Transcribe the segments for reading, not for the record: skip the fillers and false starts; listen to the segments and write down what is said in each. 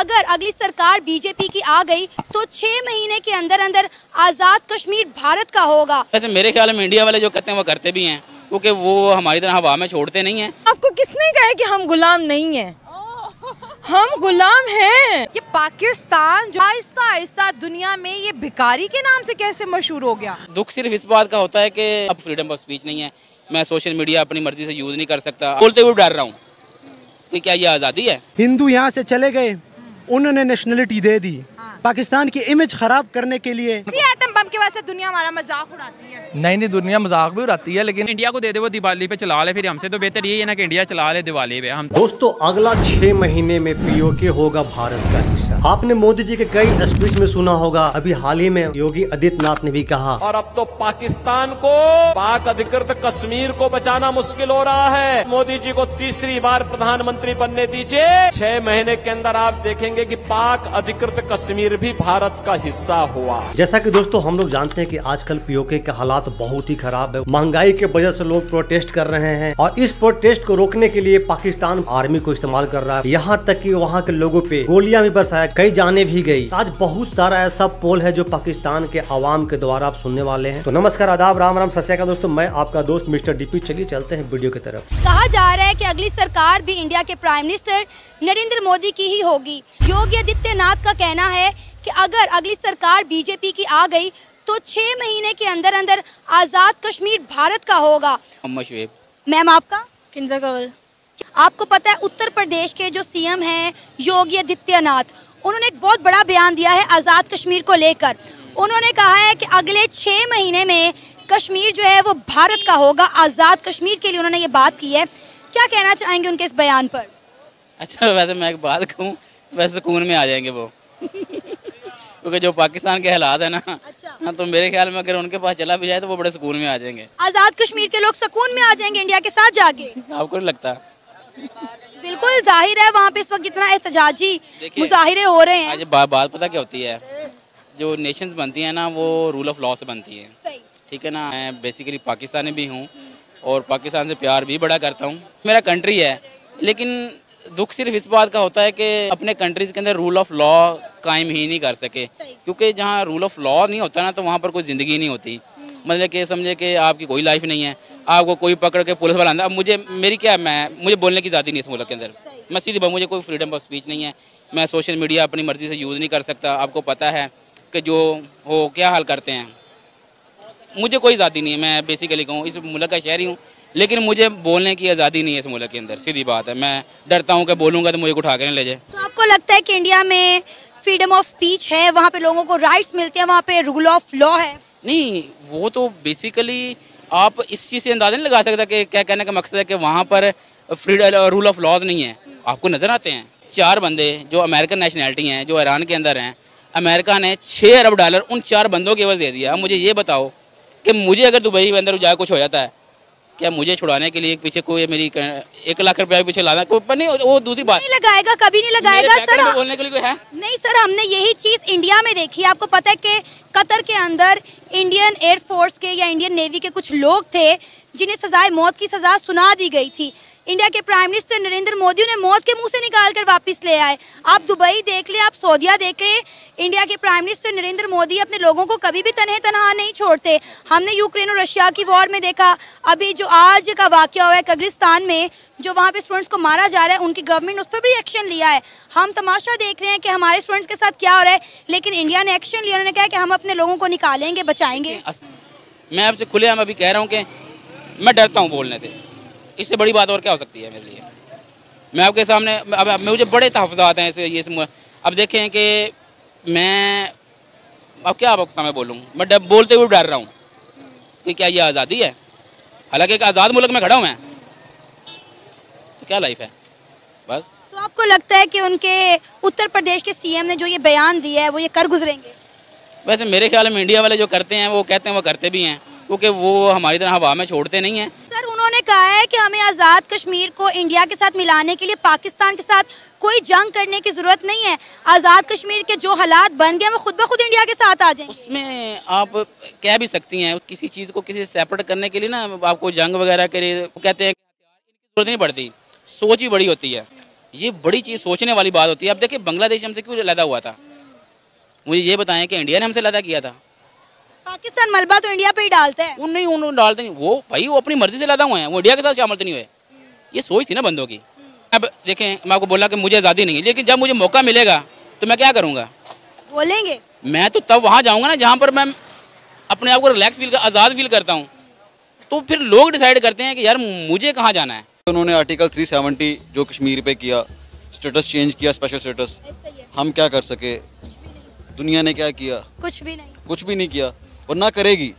अगर अगली सरकार बीजेपी की आ गई तो 6 महीने के अंदर अंदर आज़ाद कश्मीर भारत का होगा। वैसे मेरे ख्याल में इंडिया वाले जो कहते हैं वो करते भी हैं, क्योंकि वो हमारी तरह हवा में छोड़ते नहीं हैं। आपको किसने कहा कि हम गुलाम नहीं हैं? हम गुलाम हैं। ये पाकिस्तान जो आहिस्ता आहिस्ता दुनिया में ये भिखारी के नाम से कैसे मशहूर हो गया? दुख सिर्फ इस बात का होता है कि अब फ्रीडम ऑफ स्पीच नहीं है, मैं सोशल मीडिया अपनी मर्जी से यूज़ नहीं कर सकता। बोलते हुए डर रहा हूँ कि क्या ये आज़ादी है? हिंदू यहाँ से चले गए, उन्होंने नेशनलिटी दे दी पाकिस्तान की इमेज खराब करने के लिए। एटम बम की वजह से दुनिया हमारा मजाक उड़ाती है। नहीं, दुनिया मजाक भी उड़ाती है, लेकिन इंडिया को दे दे, वो दिवाली पे चला ले, फिर हमसे तो बेहतर ये है ना कि इंडिया चला ले दिवाली पे। हम दोस्तों अगला 6 महीने में पीओके होगा भारत का हिस्सा। आपने मोदी जी के कई स्पीच में सुना होगा, अभी हाल ही में योगी आदित्यनाथ ने भी कहा। और अब तो पाकिस्तान को पाक अधिकृत कश्मीर को बचाना मुश्किल हो रहा है। मोदी जी को तीसरी बार प्रधानमंत्री बनने दीजिए, 6 महीने के अंदर आप देखेंगे कि पाक अधिकृत कश्मीर भी भारत का हिस्सा हुआ। जैसा कि दोस्तों हम लोग जानते हैं कि आजकल पीओके के हालात बहुत ही खराब है। महंगाई के वजह से लोग प्रोटेस्ट कर रहे हैं और इस प्रोटेस्ट को रोकने के लिए पाकिस्तान आर्मी को इस्तेमाल कर रहा है। यहाँ तक कि वहाँ के लोगों पे गोलियां भी बरसाया, कई जाने भी गई। आज बहुत सारा ऐसा पोल है जो पाकिस्तान के आवाम के द्वारा आप सुनने वाले हैं। तो नमस्कार, आदाब, राम राम, सत श्री अकाल दोस्तों, मैं आपका दोस्त मिस्टर डीपी। चलिए चलते हैं वीडियो की तरफ। कहा जा रहा है कि अगली सरकार भी इंडिया के प्राइम मिनिस्टर नरेंद्र मोदी की ही होगी। योगी आदित्यनाथ का कहना है कि अगर अगली सरकार बीजेपी की आ गई तो 6 महीने के अंदर अंदर आज़ाद कश्मीर भारत का होगा। मैम आपका? किंजा कंवल। आपको पता है उत्तर प्रदेश के जो सीएम हैं योगी आदित्यनाथ, उन्होंने एक बहुत बड़ा बयान दिया है आज़ाद कश्मीर को लेकर। उन्होंने कहा है कि अगले 6 महीने में कश्मीर जो है वो भारत का होगा। आज़ाद कश्मीर के लिए उन्होंने ये बात की है। क्या कहना चाहेंगे उनके इस बयान पर? अच्छा, वैसे मैं एक बात कहूँ, वैसे सुकून में आ जाएंगे वो क्योंकि जो पाकिस्तान के हालात है ना, हाँ, तो मेरे ख्याल में अगर उनके पास चला भी जाए तो वो बड़े सुकून में आ जाएंगे। आज़ाद कश्मीर के लोग सुकून में आ जाएंगे इंडिया के साथ जाके? आपको नहीं लगता? बिल्कुल जाहिर है, वहाँ पे इस वक्त इतना एहतजाजी मुजाहिरे हो रहे हैं। आज बात पता क्या होती है, जो नेशंस बनती है ना वो रूल ऑफ लॉ से बनती है, ठीक है ना। मैं बेसिकली पाकिस्तानी भी हूँ और पाकिस्तान से प्यार भी बड़ा करता हूँ, मेरा कंट्री है। लेकिन दुख सिर्फ इस बात का होता है कि अपने कंट्रीज के अंदर रूल ऑफ लॉ कायम ही नहीं कर सके, क्योंकि जहाँ रूल ऑफ लॉ नहीं होता ना तो वहाँ पर कोई ज़िंदगी नहीं होती। मतलब कि समझे कि आपकी कोई लाइफ नहीं है, आपको कोई पकड़ के पुलिस वाला अंदर। अब मुझे बोलने की आज़ादी नहीं इस मुल्क के अंदर। मैं सीधी बात, मुझे कोई फ्रीडम ऑफ स्पीच नहीं है, मैं सोशल मीडिया अपनी मर्जी से यूज़ नहीं कर सकता। आपको पता है कि जो हो क्या हाल करते हैं, मुझे कोई आज़ादी नहीं है। मैं बेसिकली कहूँ इस मुल्क का शहरी हूँ, लेकिन मुझे बोलने की आज़ादी नहीं है इस मुल्क के अंदर, सीधी बात है। मैं डरता हूँ कि बोलूँगा तो मुझे उठा के नहीं ले जाए। तो आपको लगता है कि इंडिया में फ्रीडम ऑफ स्पीच है, वहाँ पे लोगों को राइट्स मिलते हैं, वहाँ पे रूल ऑफ लॉ है? नहीं, वो तो बेसिकली आप इस चीज़ से अंदाज़ा नहीं लगा सकता कि क्या कहने का मकसद है कि वहाँ पर फ्रीडम रूल ऑफ लॉज नहीं है। आपको नज़र आते हैं 4 बंदे जो अमेरिकन नेशनैलिटी हैं, जो ईरान के अंदर हैं, अमेरिका ने $6 अरब उन 4 बंदों के एवज दे दिया। अब मुझे ये बताओ कि मुझे अगर दुबई के अंदर जाए कुछ हो जाता है, क्या मुझे छुड़ाने के लिए पीछे कोई मेरी 1 लाख रुपया पीछे लाना कोई नहीं? वो दूसरी बात नहीं लगाएगा, कभी नहीं लगाएगा सर। बोलने के लिए कोई है नहीं सर, हमने यही चीज़ इंडिया में देखी है। आपको पता है कि कतर के अंदर इंडियन एयरफोर्स के या इंडियन नेवी के कुछ लोग थे जिन्हें सजाए मौत की सज़ा सुना दी गई थी। इंडिया के प्राइम मिनिस्टर नरेंद्र मोदी उन्हें मौत के मुंह से निकाल कर वापस ले आए। आप दुबई देख ले, आप सऊदीया देख ले, इंडिया के प्राइम मिनिस्टर नरेंद्र मोदी अपने लोगों को कभी भी तनहा नहीं छोड़ते। हमने यूक्रेन और रशिया की वॉर में देखा, अभी जो आज का वाकया हुआ है कब्रिस्तान में, जो वहाँ पे स्टूडेंट्स को मारा जा रहा है, उनकी गवर्नमेंट उस पर भी एक्शन लिया है। हम तमाशा देख रहे हैं कि हमारे स्टूडेंट्स के साथ क्या हो रहा है, लेकिन इंडिया ने एक्शन लिया। उन्होंने कहा कि हम अपने लोगों को निकालेंगे, बचाएंगे। मैं आपसे खुलेआम अभी कह रहा हूँ कि मैं डरता हूँ बोलने से, इससे बड़ी बात और क्या हो सकती है मेरे लिए। मैं आपके सामने अब मुझे बड़े तहफ़्फ़ुज़ात हैं ये अब देखें कि मैं अब क्या आपके सामने बोलूँ, मैं बोलते हुए डर रहा हूँ कि क्या ये आज़ादी है। हालांकि एक आज़ाद मुल्क में खड़ा हूँ मैं, तो क्या लाइफ है बस। तो आपको लगता है कि उनके उत्तर प्रदेश के सीएम ने जो ये बयान दिया है वो ये कर गुजरेंगे? वैसे मेरे ख्याल में इंडिया वाले जो करते हैं वो कहते हैं वो करते भी हैं, क्योंकि वो हमारी तरह हवा में छोड़ते नहीं हैं। सर उन्होंने कहा है कि हमें आज़ाद कश्मीर को इंडिया के साथ मिलाने के लिए पाकिस्तान के साथ कोई जंग करने की ज़रूरत नहीं है। आज़ाद कश्मीर के जो हालात बन गए वो खुद ब खुद इंडिया के साथ आ जाएंगे। उसमें आप कह भी सकती हैं, किसी चीज़ को किसी से सेपरेट करने के लिए ना आपको जंग वगैरह के लिए कहते हैं कि जरूरत नहीं पड़ती, सोच ही बड़ी होती है। ये बड़ी चीज़ सोचने वाली बात होती है। अब देखिए बांग्लादेश हमसे क्यों अलग हुआ था, मुझे ये बताएं कि इंडिया ने हमसे अलग किया था। पाकिस्तान मलबा तो इंडिया पे ही डालता है। उन्होंने डालते नहीं, वो भाई वो अपनी मर्जी से अलग हुए हैं, वो इंडिया के साथ शामिल तो नहीं हुए। ये सोच थी ना बंदों की। अब देखें, मैं आपको बोला कि मुझे आज़ादी नहीं है, लेकिन जब मुझे मौका मिलेगा तो मैं क्या करूँगा, बोलेंगे। मैं तो तब वहाँ जाऊँगा ना जहाँ पर मैं अपने आप को रिलैक्स फील, आज़ाद फील करता हूँ। तो फिर लोग डिसाइड करते हैं कि यार मुझे कहाँ जाना है। उन्होंने आर्टिकल 370 जो कश्मीर पे किया, स्टेटस चेंज किया, स्पेशल स्टेटस, हम क्या कर सके? दुनिया ने क्या किया? कुछ भी नहीं, कुछ भी नहीं किया और ना करेगी।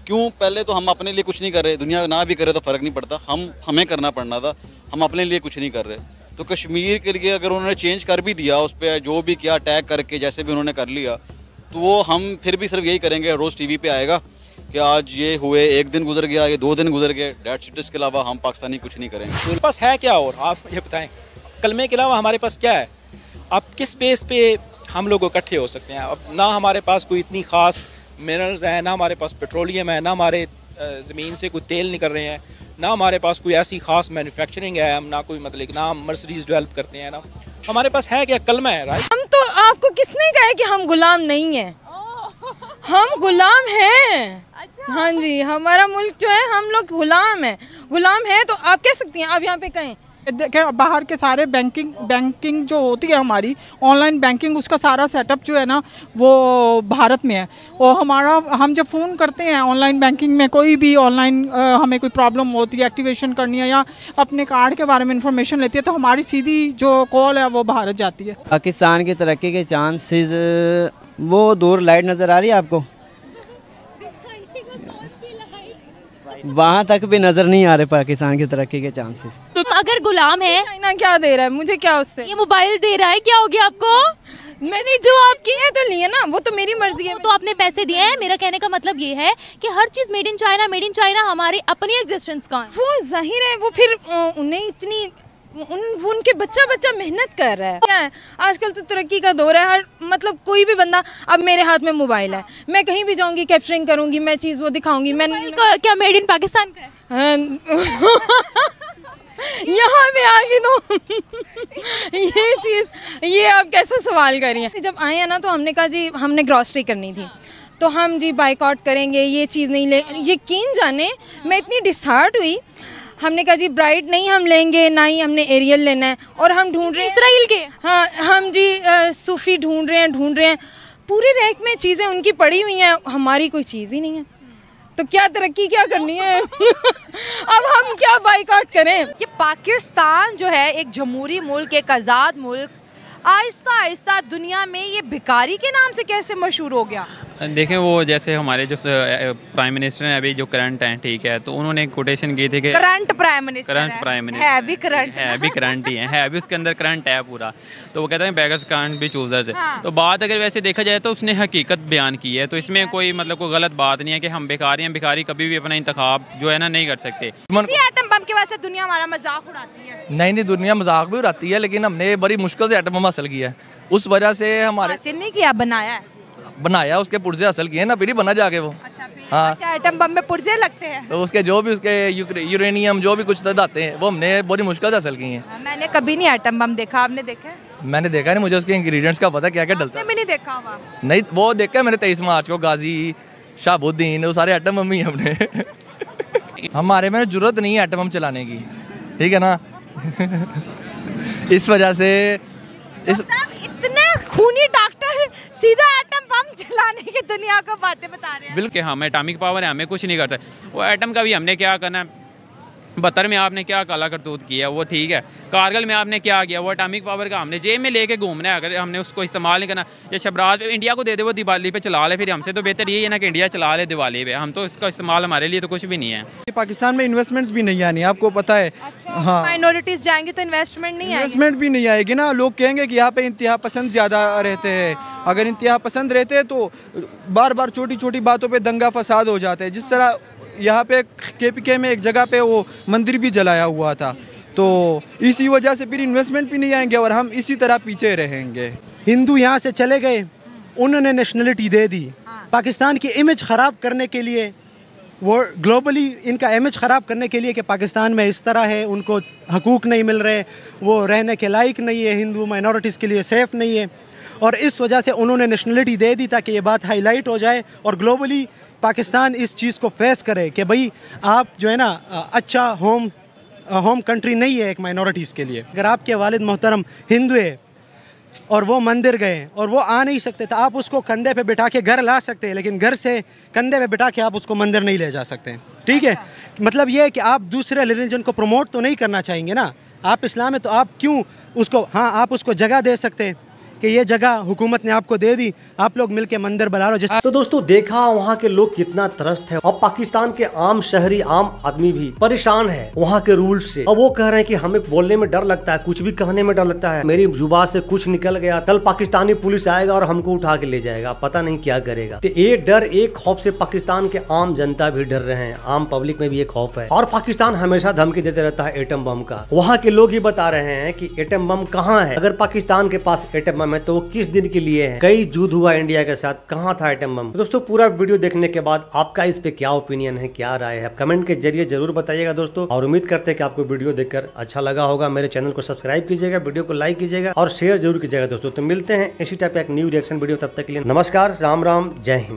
क्यों? पहले तो हम अपने लिए कुछ नहीं कर रहे, दुनिया ना भी करे तो फ़र्क नहीं पड़ता, हमें करना पड़ना था, हम अपने लिए कुछ नहीं कर रहे। तो कश्मीर के लिए अगर उन्होंने चेंज कर भी दिया, उस पर जो भी किया टैग करके जैसे भी उन्होंने कर लिया, तो वो हम फिर भी सिर्फ यही करेंगे, रोज़ टीवी पे आएगा कि आज ये हुए, एक दिन गुजर गया, ये 2 दिन गुजर गए, डेट शीट, इसके अलावा हम पाकिस्तानी कुछ नहीं करेंगे। मेरे पास है क्या और आप ये बताएं, कलमे के अलावा हमारे पास क्या है? आप किस बेस पे हम लोग इकट्ठे हो सकते हैं? अब ना हमारे पास कोई इतनी ख़ास मिनरल्स हैं, ना हमारे पास पेट्रोलियम है, ना हमारे ज़मीन से कोई तेल निकल रहे हैं, ना हमारे पास कोई ऐसी ख़ास मैन्युफैक्चरिंग है, हम ना कोई मतलब ना हम मर्सिडीज़ डेवलप करते हैं, ना हमारे पास है क्या? कलमा है, राइट? हम तो आपको किसने कहा है कि हम गुलाम नहीं हैं? हम गुलाम हैं। अच्छा। हाँ जी, हमारा मुल्क जो है, हम लोग गुलाम है तो आप कह सकती हैं, आप यहाँ पे कहें। देखें, बाहर के सारे बैंकिंग जो होती है हमारी ऑनलाइन बैंकिंग, उसका सारा सेटअप जो है ना वो भारत में है। और हम जब फ़ोन करते हैं ऑनलाइन बैंकिंग में, कोई भी ऑनलाइन हमें कोई प्रॉब्लम होती है, एक्टिवेशन करनी है या अपने कार्ड के बारे में इंफॉर्मेशन लेती है, तो हमारी सीधी जो कॉल है वो भारत जाती है। पाकिस्तान की तरक्की के चांसेस, वो दूर लाइट नज़र आ रही है आपको? वहाँ तक भी नजर नहीं आ रहे पाकिस्तान की तरक्की के चांसेस। अगर गुलाम है, चाइना क्या दे रहा है मुझे, क्या उससे? ये मोबाइल दे रहा है, क्या हो गया आपको? मैंने जो आप किए तो लिए ना, वो तो मेरी मर्जी है। तो आपने पैसे दिए हैं। मेरा कहने का मतलब ये है कि हर चीज मेड इन चाइना हमारी अपनी एग्जिस्टेंस का है। वो जाहिर है, वो फिर उन्हें इतनी वो उनके बच्चा मेहनत कर रहा है। क्या है, आजकल तो तरक्की का दौर है, हर मतलब कोई भी बंदा, अब मेरे हाथ में मोबाइल है, मैं कहीं भी जाऊंगी कैप्चरिंग करूंगी, मैं चीज़ वो दिखाऊंगी। मैं क्या मेड इन पाकिस्तान का है? यहाँ पे आ गई तो ये चीज़, ये आप कैसे सवाल करिए। जब आए हैं ना तो हमने कहा जी हमने ग्रॉसरी करनी थी, तो हम जी बाइकआउट करेंगे, ये चीज़ नहीं ले। यकीन जाने मैं इतनी डिसहार्ट हुई, हमने कहा जी ब्राइट नहीं हम लेंगे, ना ही हमने एरियल लेना है। और हम ढूंढ रहे हैं इसराइल के, हाँ हम जी सूफी ढूंढ रहे हैं। पूरे रैक में चीज़ें उनकी पड़ी हुई हैं, हमारी कोई चीज़ ही नहीं है। तो क्या तरक्की क्या करनी है? अब हम क्या बाइकआउट करें? ये पाकिस्तान जो है एक जमहूरी मुल्क, एक आज़ाद मुल्क, आहिस्ता आहिस्ता दुनिया में ये भिखारी के नाम से कैसे मशहूर हो गया? देखें, वो जैसे हमारे जो प्राइम मिनिस्टर हैं अभी जो करंट हैं, ठीक है, तो उन्होंने कोटेशन की थी कि करंट प्राइम मिनिस्टर है भी करंट ही है अभी उसके अंदर करंट है पूरा। तो वो कहते हैं बेगर्स कांट बी चूजर्स। तो बात अगर वैसे देखा जाए तो उसने हकीकत बयान की है, तो इसमें कोई मतलब कोई गलत बात नहीं है कि हम भिखारी हैं। भिखारी कभी भी अपना इंतखाब जो है ना नहीं कर सकते। एटम बम की वजह से दुनिया हमारा मजाक उड़ाती है। नहीं, दुनिया मजाक भी उड़ाती है, लेकिन हमने बड़ी मुश्किल से एटम बम हासिल किया है। उस वजह से हमारे हासिल नहीं किया, बनाया, उसके पुर्जे हासिल किए ना, फिर ही बना जाके वो। हाँ, अच्छा एटम बम में पुर्जे लगते हैं, तो उसके जो भी उसके यूरेनियम जो भी कुछ आते हैं वो हमने बड़ी मुश्किल से हासिल किए हैं। मैंने कभी नहीं एटम बम देखा, आपने देखा है? मैंने देखा नहीं, मुझे उसके इंग्रेडिएंट्स का पता क्या क्या डलता है। मैंने नहीं देखा हुआ। नहीं, वो देखा है मैंने 23 मार्च को, गाजी, शाहबुद्दीन, वो सारे एटम बम ही हमने। हमारे में जरूरत नहीं है एटम बम चलाने की, ठीक है ना। इस वजह से इतने खूनी डॉक्टर सीधा एटम बम चलाने की दुनिया को बातें बता रहे हैं। बिल्कुल, हमें एटॉमिक पावर है, हमें कुछ नहीं कर सकते। वो एटम का भी हमने क्या करना है, 72 में आपने क्या काला करतूत किया वो ठीक है, कारगिल में आपने क्या किया, वो एटॉमिक पावर का हमने जेब में लेके घूमना है। अगर हमने उसको इस्तेमाल नहीं करना, ये शबरात इंडिया को दे दे, वो दिवाली पे चला ले, फिर हमसे तो बेहतर ये है ना कि इंडिया चला ले दिवाली पे। हम तो इसका इस्तेमाल हमारे लिए तो कुछ भी नहीं है। पाकिस्तान में इन्वेस्टमेंट्स भी नहीं आनी, आपको पता है। अच्छा, हाँ, माइनॉरिटीज जाएंगी तो इन्वेस्टमेंट भी नहीं आएगी ना। लोग कहेंगे कि यहाँ पे इंतहा पसंद ज़्यादा रहते हैं। अगर इंतहा पसंद रहते हैं तो बार बार छोटी छोटी बातों पर दंगा फसाद हो जाते हैं। जिस तरह यहाँ पे KPK में एक जगह पे वो मंदिर भी जलाया हुआ था, तो इसी वजह से फिर इन्वेस्टमेंट भी नहीं आएंगे और हम इसी तरह पीछे रहेंगे। हिंदू यहाँ से चले गए, उन्होंने नेशनलिटी दे दी। पाकिस्तान की इमेज ख़राब करने के लिए वो ग्लोबली इनका इमेज ख़राब करने के लिए कि पाकिस्तान में इस तरह है, उनको हकूक़ नहीं मिल रहे, वो रहने के लायक नहीं है, हिंदू माइनॉरिटीज़ के लिए सेफ़ नहीं है, और इस वजह से उन्होंने नेशनलिटी दे दी ताकि ये बात हाईलाइट हो जाए और ग्लोबली पाकिस्तान इस चीज़ को फेस करे कि भाई आप जो है ना अच्छा होम कंट्री नहीं है एक माइनॉरिटीज़ के लिए। अगर आपके वालिद मोहतरम हिंदू है और वो मंदिर गए और वो आ नहीं सकते तो आप उसको कंधे पे बिठा के घर ला सकते हैं, लेकिन घर से कंधे पे बिठा के आप उसको मंदिर नहीं ले जा सकते। ठीक है, मतलब ये है कि आप दूसरे रिलीजन को प्रमोट तो नहीं करना चाहेंगे ना, आप इस्लाम है तो आप क्यों उसको, हाँ आप उसको जगह दे सकते हैं कि ये जगह हुकूमत ने आपको दे दी, आप लोग मिलके मंदिर बना लो। तो दोस्तों देखा वहाँ के लोग कितना त्रस्त है, और पाकिस्तान के आम शहरी आम आदमी भी परेशान है वहाँ के रूल्स से। अब वो कह रहे हैं कि हमें बोलने में डर लगता है, कुछ भी कहने में डर लगता है, मेरी जुबान से कुछ निकल गया कल पाकिस्तानी पुलिस आएगा और हमको उठा के ले जाएगा, पता नहीं क्या करेगा। तो ये डर, एक खौफ से पाकिस्तान के आम जनता भी डर रहे हैं, आम पब्लिक में भी एक खौफ है। और पाकिस्तान हमेशा धमकी देते रहता है एटम बम का। वहाँ के लोग ही बता रहे हैं कि एटम बम कहाँ है, अगर पाकिस्तान के पास एटम बम है तो किस दिन के लिए है, कई युद्ध हुआ इंडिया के साथ, कहाँ था एटम बम। दोस्तों पूरा वीडियो देखने के बाद आपका इस पे क्या ओपिनियन है, क्या राय है, कमेंट के जरिए जरूर बताइएगा दोस्तों। और उम्मीद करते हैं कि आपको वीडियो देखकर अच्छा लगा होगा। मेरे चैनल को सब्सक्राइब कीजिएगा, वीडियो को लाइक कीजिएगा और शेयर जरूर कीजिएगा दोस्तों। तो मिलते हैं इसी टाइप का एक न्यू रिएक्शन वीडियो, तब तक के लिए नमस्कार, राम राम, जय हिंद।